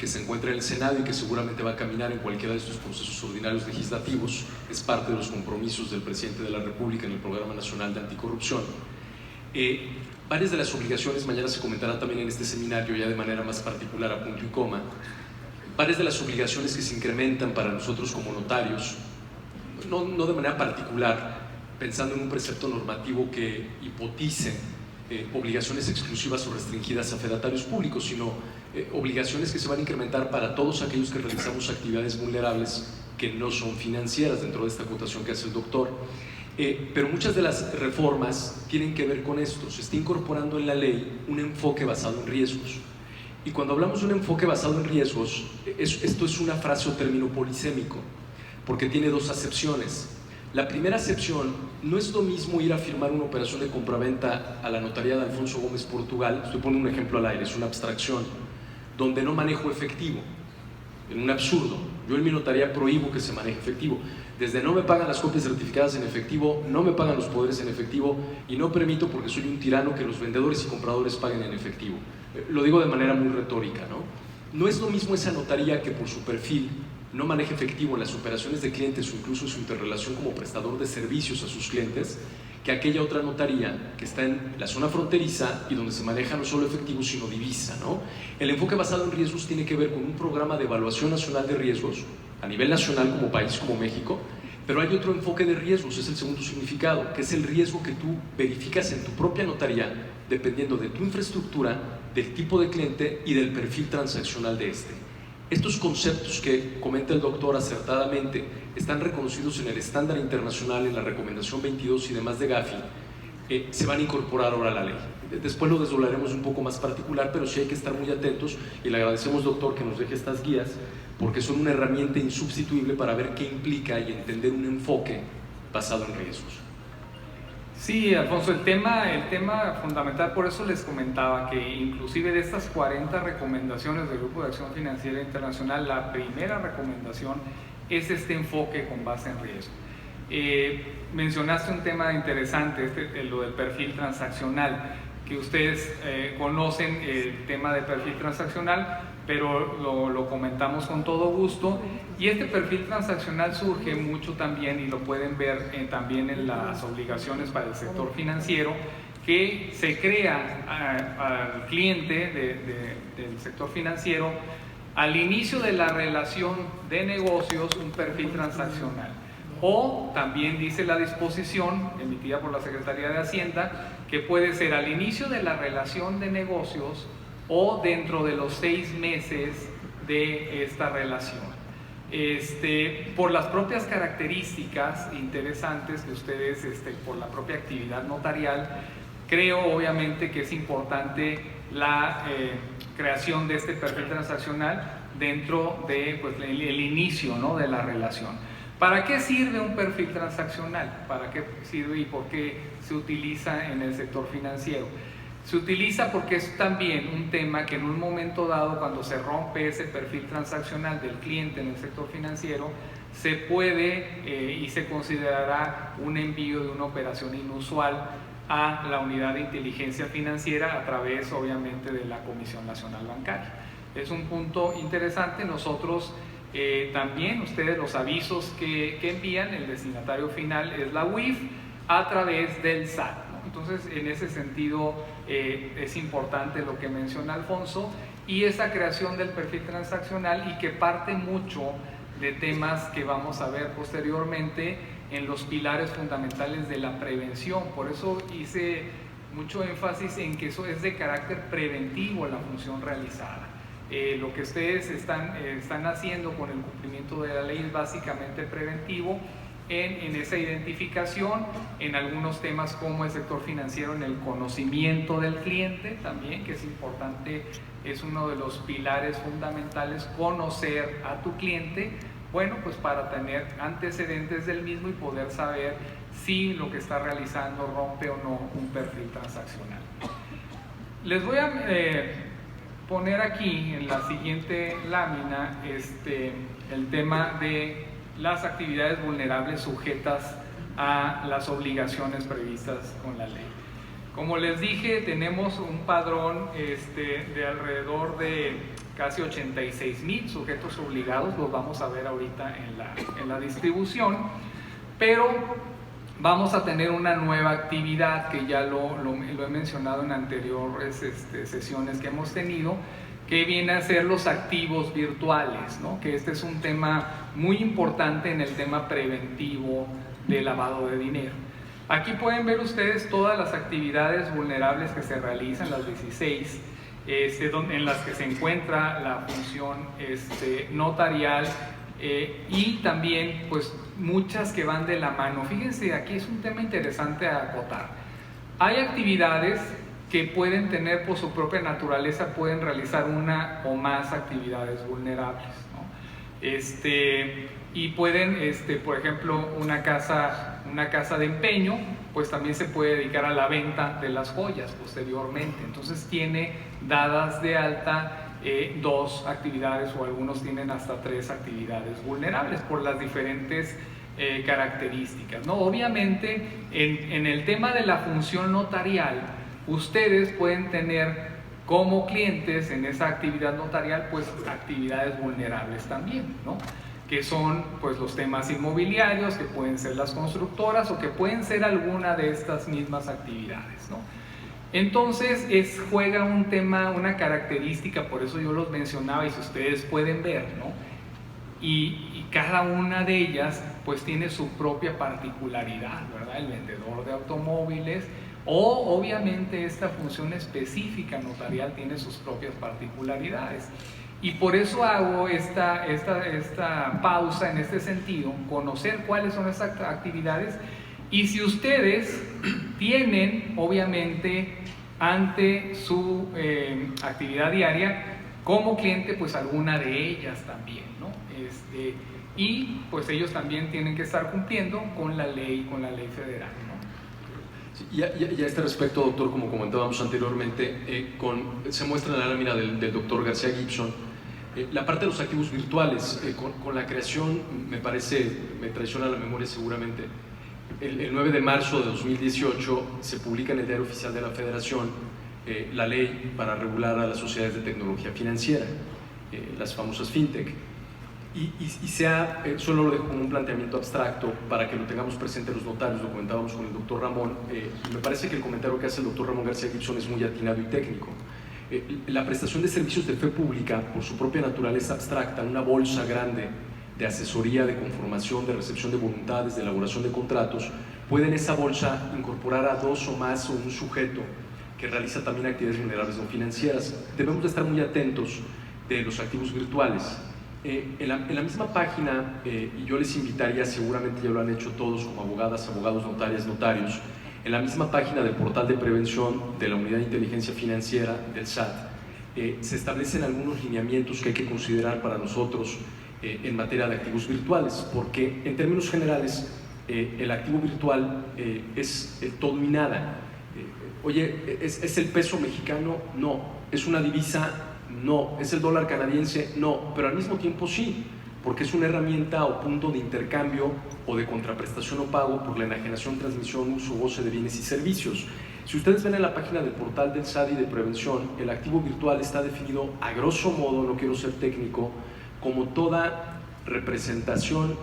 que se encuentra en el Senado y que seguramente va a caminar en cualquiera de estos procesos ordinarios legislativos. Es parte de los compromisos del presidente de la República en el Programa Nacional de Anticorrupción. Varias de las obligaciones, mañana se comentarán también en este seminario ya de manera más particular a punto y coma, varias de las obligaciones que se incrementan para nosotros como notarios, no de manera particular, pensando en un precepto normativo que hipotice obligaciones exclusivas o restringidas a fedatarios públicos, sino obligaciones que se van a incrementar para todos aquellos que realizamos actividades vulnerables que no son financieras dentro de esta acotación que hace el doctor. Pero muchas de las reformas tienen que ver con esto. Se está incorporando en la ley un enfoque basado en riesgos. Y cuando hablamos de un enfoque basado en riesgos, esto es una frase o término polisémico, porque tiene dos acepciones. La primera acepción, no es lo mismo ir a firmar una operación de compraventa a la notaría de Alfonso Gómez Portugal, estoy poniendo un ejemplo al aire, es una abstracción, donde no manejo efectivo, en un absurdo. Yo en mi notaría prohíbo que se maneje efectivo. Desde no me pagan las copias certificadas en efectivo, no me pagan los poderes en efectivo y no permito, porque soy un tirano, que los vendedores y compradores paguen en efectivo. Lo digo de manera muy retórica, ¿no? No es lo mismo esa notaría que por su perfil no maneja efectivo en las operaciones de clientes o incluso en su interrelación como prestador de servicios a sus clientes, que aquella otra notaría que está en la zona fronteriza y donde se maneja no solo efectivo sino divisa, ¿no? El enfoque basado en riesgos tiene que ver con un programa de evaluación nacional de riesgos a nivel nacional como país, como México, pero hay otro enfoque de riesgos, es el segundo significado, que es el riesgo que tú verificas en tu propia notaría dependiendo de tu infraestructura, del tipo de cliente y del perfil transaccional de este. Estos conceptos que comenta el doctor acertadamente están reconocidos en el estándar internacional, en la recomendación 22 y demás de Gafi, se van a incorporar ahora a la ley. Después lo desdoblaremos un poco más particular, pero sí hay que estar muy atentos y le agradecemos, doctor, que nos deje estas guías, porque son una herramienta insubstituible para ver qué implica y entender un enfoque basado en riesgos. Sí, Alfonso, el tema fundamental, por eso les comentaba que inclusive de estas 40 recomendaciones del Grupo de Acción Financiera Internacional, la primera recomendación es este enfoque con base en riesgo. Mencionaste un tema interesante, lo del perfil transaccional, que ustedes conocen el tema de perfil transaccional, pero lo comentamos con todo gusto. Y este perfil transaccional surge mucho también, y lo pueden ver también en las obligaciones para el sector financiero, que se crea al cliente del sector financiero al inicio de la relación de negocios un perfil transaccional. O también dice la disposición emitida por la Secretaría de Hacienda que puede ser al inicio de la relación de negocios o dentro de los 6 meses de esta relación. Por las propias características interesantes que ustedes, por la propia actividad notarial, creo obviamente que es importante la creación de este perfil transaccional dentro de el inicio, ¿no?, de la relación. ¿Para qué sirve un perfil transaccional? ¿Para qué sirve y por qué se utiliza en el sector financiero? Se utiliza porque es también un tema que en un momento dado, cuando se rompe ese perfil transaccional del cliente en el sector financiero, se puede y se considerará un envío de una operación inusual a la unidad de inteligencia financiera a través, obviamente, de la Comisión Nacional Bancaria. Es un punto interesante. Nosotros también, ustedes, los avisos que envían, el destinatario final es la UIF a través del SAT, ¿no? Entonces, en ese sentido, es importante lo que menciona Alfonso, y esa creación del perfil transaccional, y que parte mucho de temas que vamos a ver posteriormente en los pilares fundamentales de la prevención. Por eso hice mucho énfasis en que eso es de carácter preventivo, la función realizada. Lo que ustedes están haciendo con el cumplimiento de la ley es básicamente preventivo en esa identificación, en algunos temas como el sector financiero, en el conocimiento del cliente también, que es importante, es uno de los pilares fundamentales, conocer a tu cliente, bueno, pues para tener antecedentes del mismo y poder saber si lo que está realizando rompe o no un perfil transaccional. Les voy a poner aquí en la siguiente lámina el tema de las actividades vulnerables sujetas a las obligaciones previstas con la ley. Como les dije, tenemos un padrón de alrededor de casi 86,000 sujetos obligados, los vamos a ver ahorita en la distribución, pero vamos a tener una nueva actividad que ya lo he mencionado en anteriores sesiones que hemos tenido, que viene a ser los activos virtuales, ¿no? Que este es un tema muy importante en el tema preventivo de lavado de dinero. Aquí pueden ver ustedes todas las actividades vulnerables que se realizan, las 16, en las que se encuentra la función notarial, y también pues muchas que van de la mano. Fíjense, aquí es un tema interesante a acotar. Hay actividades que pueden tener por su propia naturaleza, pueden realizar una o más actividades vulnerables, ¿no? Y pueden, por ejemplo, una casa de empeño, pues también se puede dedicar a la venta de las joyas posteriormente. Entonces tiene dadas de alta 2 actividades, o algunos tienen hasta 3 actividades vulnerables por las diferentes características, ¿no? Obviamente en el tema de la función notarial, ustedes pueden tener como clientes en esa actividad notarial pues actividades vulnerables también, ¿no? Que son pues los temas inmobiliarios, que pueden ser las constructoras o que pueden ser alguna de estas mismas actividades, ¿no? Entonces juega un tema, una característica, por eso yo los mencionaba y si ustedes pueden ver, ¿no? Y cada una de ellas pues tiene su propia particularidad, ¿verdad? El vendedor de automóviles, o obviamente esta función específica notarial tiene sus propias particularidades. Y por eso hago esta pausa en este sentido, conocer cuáles son esas actividades, y si ustedes tienen obviamente ante su actividad diaria como cliente pues alguna de ellas también, ¿no? Y pues ellos también tienen que estar cumpliendo con la ley federal, ¿no? Sí, y a este respecto, doctor, como comentábamos anteriormente, se muestra en la lámina del doctor García Gibson la parte de los activos virtuales. Con la creación, me traiciona la memoria seguramente, el 9 de marzo de 2018 se publica en el Diario Oficial de la Federación la ley para regular a las sociedades de tecnología financiera, las famosas fintech. Solo lo dejo como un planteamiento abstracto para que lo tengamos presente los notarios, lo comentábamos con el doctor Ramón. Me parece que el comentario que hace el doctor Ramón García Gibson es muy atinado y técnico. La prestación de servicios de fe pública, por su propia naturaleza abstracta, una bolsa grande de asesoría, de conformación, de recepción de voluntades, de elaboración de contratos, puede en esa bolsa incorporar a 2 o más o un sujeto que realiza también actividades vulnerables no financieras. Debemos de estar muy atentos de los activos virtuales. En la misma página, y yo les invitaría, seguramente ya lo han hecho todos como abogadas, abogados, notarias, notarios, en la misma página del portal de prevención de la Unidad de Inteligencia Financiera del SAT, se establecen algunos lineamientos que hay que considerar para nosotros en materia de activos virtuales, porque en términos generales el activo virtual es el todo y nada. Oye, ¿es el peso mexicano? No. ¿Es una divisa? No. ¿Es el dólar canadiense? No. Pero al mismo tiempo sí, porque es una herramienta o punto de intercambio o de contraprestación o pago por la enajenación, transmisión, uso, goce de bienes y servicios. Si ustedes ven en la página del portal del SAT y de prevención, el activo virtual está definido a grosso modo, no quiero ser técnico, como toda representación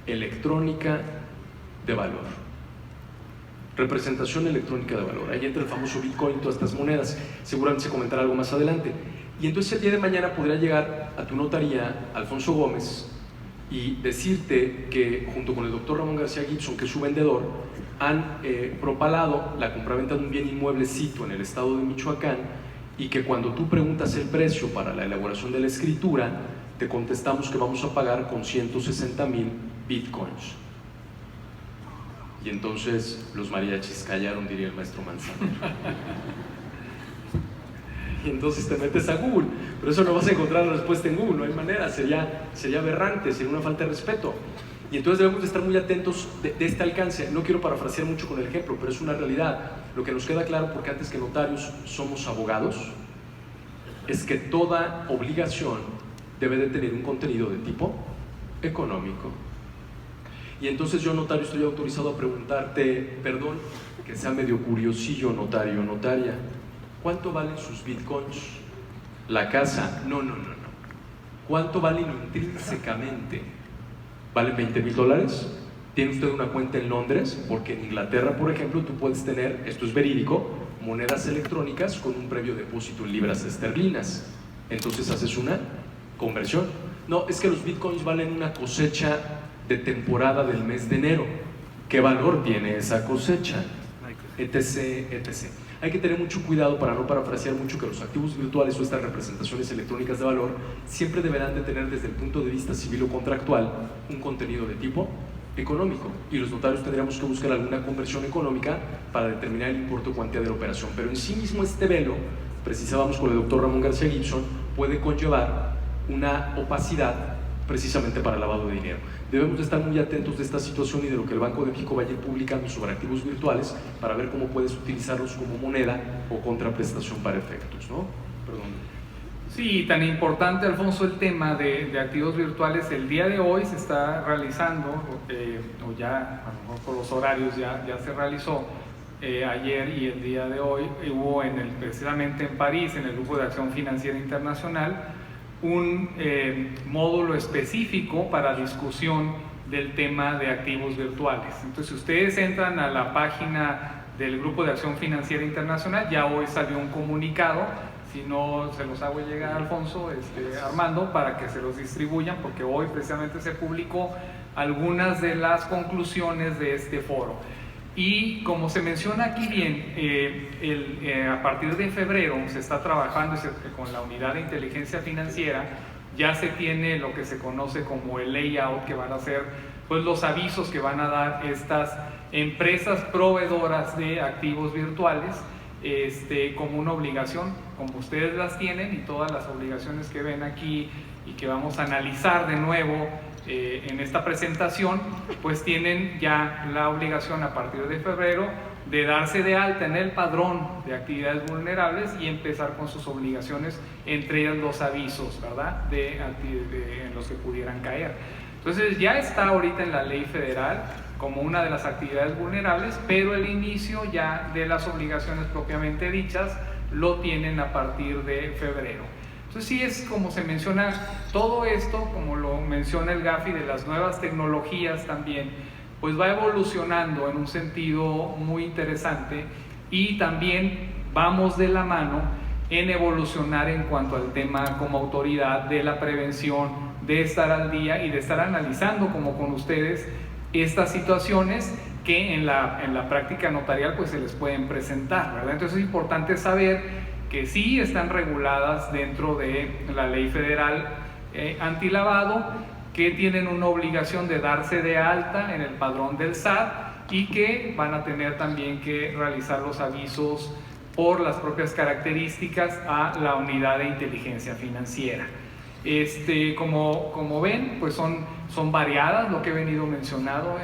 electrónica de valor. Representación electrónica de valor. Ahí entra el famoso Bitcoin, todas estas monedas. Seguramente se comentará algo más adelante. Y entonces el día de mañana podría llegar a tu notaría Alfonso Gómez y decirte que junto con el doctor Ramón García Gibson, que es su vendedor, han propalado la compraventa de un bien inmueblecito en el estado de Michoacán, y que cuando tú preguntas el precio para la elaboración de la escritura, te contestamos que vamos a pagar con 160,000 bitcoins. Y entonces los mariachis callaron, diría el maestro Manzanero. Y entonces te metes a Google, pero eso no vas a encontrar la respuesta en Google, no hay manera, sería aberrante, sería una falta de respeto. Y entonces debemos de estar muy atentos de este alcance. No quiero parafrasear mucho con el ejemplo, pero es una realidad. Lo que nos queda claro, porque antes que notarios somos abogados, es que toda obligación debe de tener un contenido de tipo económico. Y entonces yo, notario, estoy autorizado a preguntarte, perdón, que sea medio curiosillo, notario, notaria, ¿cuánto valen sus bitcoins? la casa, no. ¿Cuánto vale intrínsecamente? ¿Vale $20,000? ¿Tiene usted una cuenta en Londres? Porque en Inglaterra, por ejemplo, tú puedes tener, esto es verídico, monedas electrónicas con un previo depósito en libras esterlinas. Entonces haces una conversión. No, es que los bitcoins valen una cosecha de temporada del mes de enero. ¿Qué valor tiene esa cosecha? Etc. Hay que tener mucho cuidado para no parafrasear mucho que los activos virtuales o estas representaciones electrónicas de valor siempre deberán de tener desde el punto de vista civil o contractual un contenido de tipo económico, y los notarios tendríamos que buscar alguna conversión económica para determinar el importe o cuantía de la operación. Pero en sí mismo este velo, precisábamos con el doctor Ramón García Gibson, puede conllevar una opacidad precisamente para el lavado de dinero. Debemos de estar muy atentos de esta situación y de lo que el Banco de México vaya publicando sobre activos virtuales para ver cómo puedes utilizarlos como moneda o contraprestación para efectos, ¿no? Perdón. Sí, tan importante, Alfonso, el tema de activos virtuales. El día de hoy se está realizando, o ya, a lo mejor por los horarios ya se realizó, ayer y el día de hoy hubo precisamente en París, en el Grupo de Acción Financiera Internacional, un módulo específico para discusión del tema de activos virtuales. Entonces, si ustedes entran a la página del Grupo de Acción Financiera Internacional, ya hoy salió un comunicado. Si no, se los hago llegar a Alfonso, Armando, para que se los distribuyan, porque hoy precisamente se publicó algunas de las conclusiones de este foro. Y como se menciona aquí bien, a partir de febrero se está trabajando con la unidad de inteligencia financiera, ya se tiene lo que se conoce como el layout que van a hacer, pues los avisos que van a dar estas empresas proveedoras de activos virtuales, como una obligación, como ustedes las tienen, y todas las obligaciones que ven aquí y que vamos a analizar de nuevo en esta presentación, pues tienen ya la obligación a partir de febrero de darse de alta en el padrón de actividades vulnerables y empezar con sus obligaciones, entre ellas los avisos, ¿verdad?, en los que pudieran caer. Entonces ya está ahorita en la ley federal como una de las actividades vulnerables, pero el inicio ya de las obligaciones propiamente dichas lo tienen a partir de febrero. Entonces sí, es como se menciona todo esto, como lo menciona el Gafi, de las nuevas tecnologías también, pues va evolucionando en un sentido muy interesante, y también vamos de la mano en evolucionar en cuanto al tema como autoridad de la prevención, de estar al día y de estar analizando como con ustedes estas situaciones que en la práctica notarial pues se les pueden presentar, ¿verdad? Entonces es importante saber que sí están reguladas dentro de la ley federal antilavado, que tienen una obligación de darse de alta en el padrón del SAT y que van a tener también que realizar los avisos por las propias características a la unidad de inteligencia financiera. Como ven, pues son variadas lo que he venido mencionando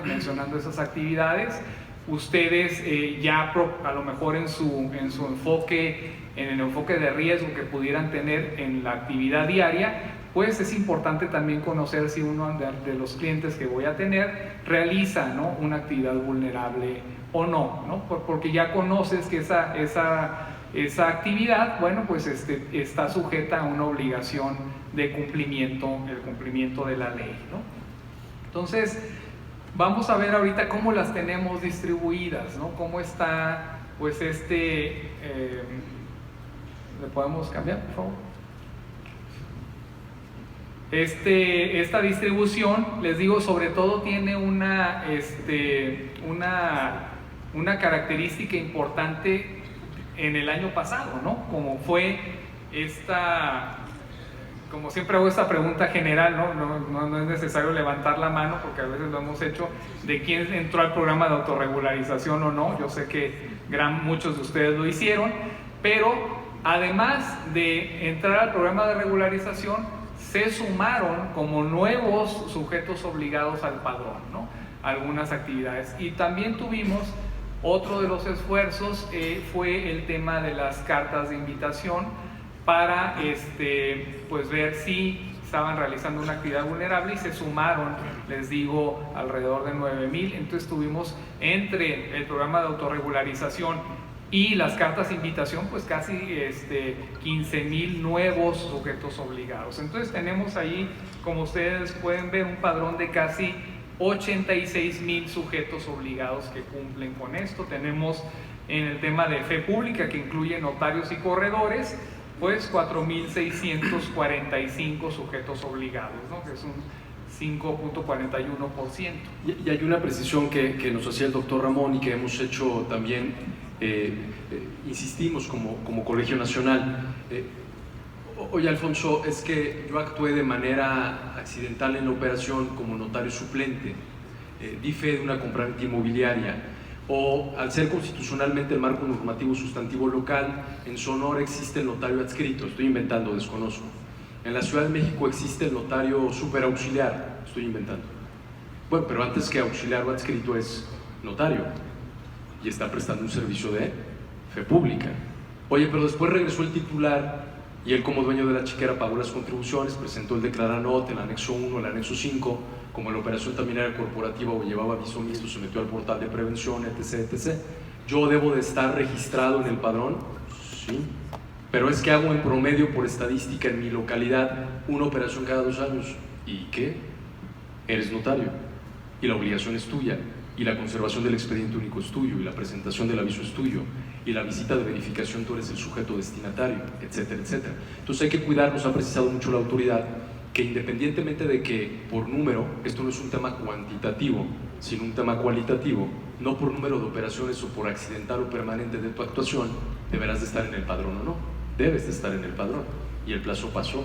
esas actividades. Ustedes ya a lo mejor en su enfoque, en el enfoque de riesgo que pudieran tener en la actividad diaria, pues es importante también conocer si uno de los clientes que voy a tener realiza, ¿no?, una actividad vulnerable o no, ¿no? Porque ya conoces que esa actividad, bueno, pues está sujeta a una obligación de cumplimiento, el cumplimiento de la ley, ¿no? Entonces, vamos a ver ahorita cómo las tenemos distribuidas, ¿no? Cómo está, pues ¿le podemos cambiar, por favor? Esta distribución, les digo, sobre todo tiene una característica importante en el año pasado, ¿no? Como fue como siempre hago esta pregunta general, no es necesario levantar la mano, porque a veces lo hemos hecho, de quién entró al programa de autorregularización o no. Yo sé que muchos de ustedes lo hicieron, pero además de entrar al programa de regularización, se sumaron como nuevos sujetos obligados al padrón, ¿no?, algunas actividades. Y también tuvimos otro de los esfuerzos, fue el tema de las cartas de invitación para pues ver si estaban realizando una actividad vulnerable, y se sumaron, les digo, alrededor de 9,000. Entonces tuvimos entre el programa de autorregularización y las cartas de invitación, pues casi 15,000 nuevos sujetos obligados. Entonces tenemos ahí, como ustedes pueden ver, un padrón de casi 86,000 sujetos obligados que cumplen con esto. Tenemos en el tema de fe pública, que incluye notarios y corredores, pues 4,645 sujetos obligados, ¿no? Que es un 5.41%. Y hay una precisión que nos hacía el doctor Ramón y que hemos hecho también, insistimos como Colegio Nacional. Oye, Alfonso, es que yo actué de manera accidental en la operación como notario suplente, di fe de una compraventa inmobiliaria, o al ser constitucionalmente el marco normativo sustantivo local, en Sonora existe el notario adscrito, estoy inventando, desconozco. En la Ciudad de México existe el notario superauxiliar, estoy inventando. Bueno, pero antes que auxiliar o adscrito es notario y está prestando un servicio de fe pública. Oye, pero después regresó el titular y él, como dueño de la chiquera, pagó las contribuciones, presentó el declaranote, el anexo 1, el anexo 5, como la operación también era corporativa o llevaba aviso mixto, se metió al portal de prevención, etc, etc. ¿Yo debo de estar registrado en el padrón? Sí. Pero es que hago en promedio por estadística en mi localidad una operación cada 2 años. ¿Y qué? Eres notario y la obligación es tuya, y la conservación del expediente único es tuyo, y la presentación del aviso es tuyo, y la visita de verificación tú eres el sujeto destinatario, etcétera, etcétera. Entonces hay que cuidarnos, ha precisado mucho la autoridad, que independientemente de que por número, esto no es un tema cuantitativo, sino un tema cualitativo, no por número de operaciones o por accidental o permanente de tu actuación, deberás de estar en el padrón o no, debes de estar en el padrón. Y el plazo pasó,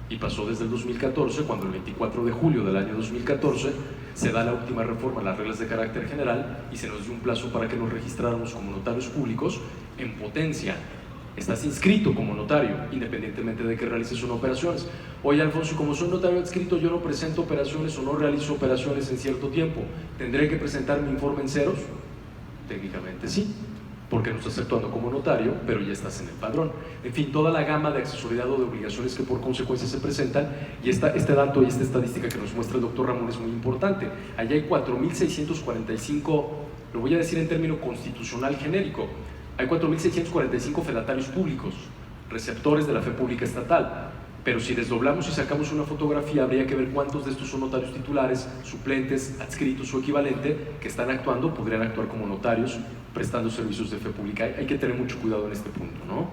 y pasó desde el 2014, cuando el 24 de julio del año 2014 se da la última reforma a las reglas de carácter general y se nos dio un plazo para que nos registráramos como notarios públicos. En potencia, estás inscrito como notario, independientemente de que realices una operaciones. Oye, Alfonso, como soy notario adscrito, yo no presento operaciones o no realizo operaciones en cierto tiempo, ¿tendré que presentar mi informe en ceros? Técnicamente sí, porque no estás actuando como notario, pero ya estás en el padrón. En fin, toda la gama de accesoriedad o de obligaciones que por consecuencia se presentan, y este dato y esta estadística que nos muestra el doctor Ramón es muy importante. Allá hay 4,645, lo voy a decir en término constitucional genérico, hay 4,645 fedatarios públicos, receptores de la fe pública estatal. Pero si desdoblamos y sacamos una fotografía, habría que ver cuántos de estos son notarios titulares, suplentes, adscritos o equivalente, que están actuando, podrían actuar como notarios, prestando servicios de fe pública. Hay que tener mucho cuidado en este punto, ¿no?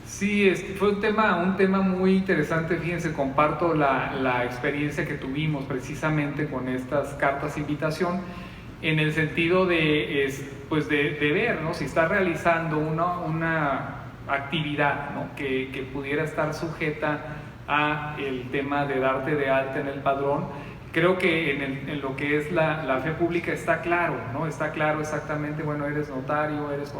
Sí, fue un tema muy interesante. Fíjense, comparto la experiencia que tuvimos precisamente con estas cartas de invitación, en el sentido de ver, ¿no?, si está realizando una actividad, ¿no?, que pudiera estar sujeta a el tema de darte de alta en el padrón. Creo que en lo que es la fe pública está claro, ¿no? Está claro exactamente, bueno, eres notario, eres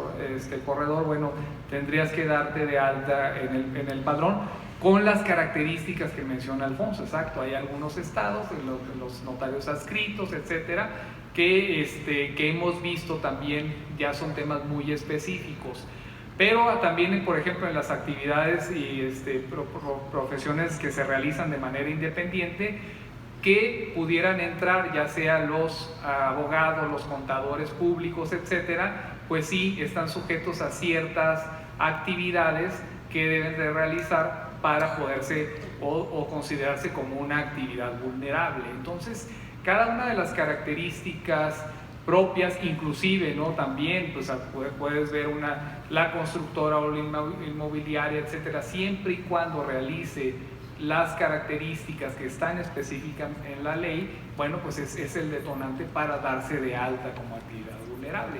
corredor, bueno, tendrías que darte de alta en el padrón, con las características que menciona Alfonso. Exacto, hay algunos estados, los notarios adscritos, etcétera, que hemos visto también, ya son temas muy específicos. Pero también, por ejemplo, en las actividades y profesiones que se realizan de manera independiente, que pudieran entrar, ya sea los abogados, los contadores públicos, etcétera, pues sí están sujetos a ciertas actividades que deben de realizar para poderse o considerarse como una actividad vulnerable. Entonces, cada una de las características propias, inclusive, ¿no?, también pues puedes ver la constructora o la inmobiliaria, etcétera, siempre y cuando realice las características que están específicas en la ley, bueno, pues es el detonante para darse de alta como actividad vulnerable.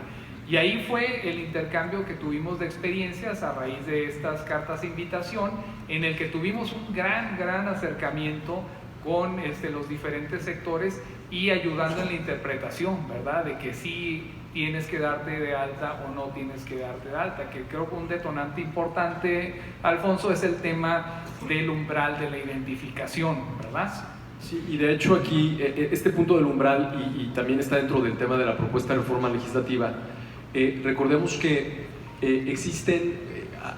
Y ahí fue el intercambio que tuvimos de experiencias a raíz de estas cartas de invitación, en el que tuvimos un gran acercamiento con los diferentes sectores y ayudando en la interpretación, ¿verdad?, de que sí tienes que darte de alta o no tienes que darte de alta, que creo que un detonante importante, Alfonso, es el tema del umbral de la identificación, ¿verdad? Sí, y de hecho aquí, este punto del umbral, y también está dentro del tema de la propuesta de reforma legislativa, recordemos que existen,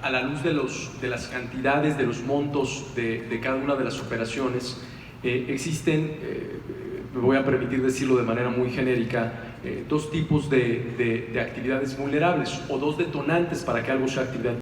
a la luz de las cantidades, de los montos de cada una de las operaciones, existen, me voy a permitir decirlo de manera muy genérica, dos tipos de actividades vulnerables o dos detonantes para que algo sea actividad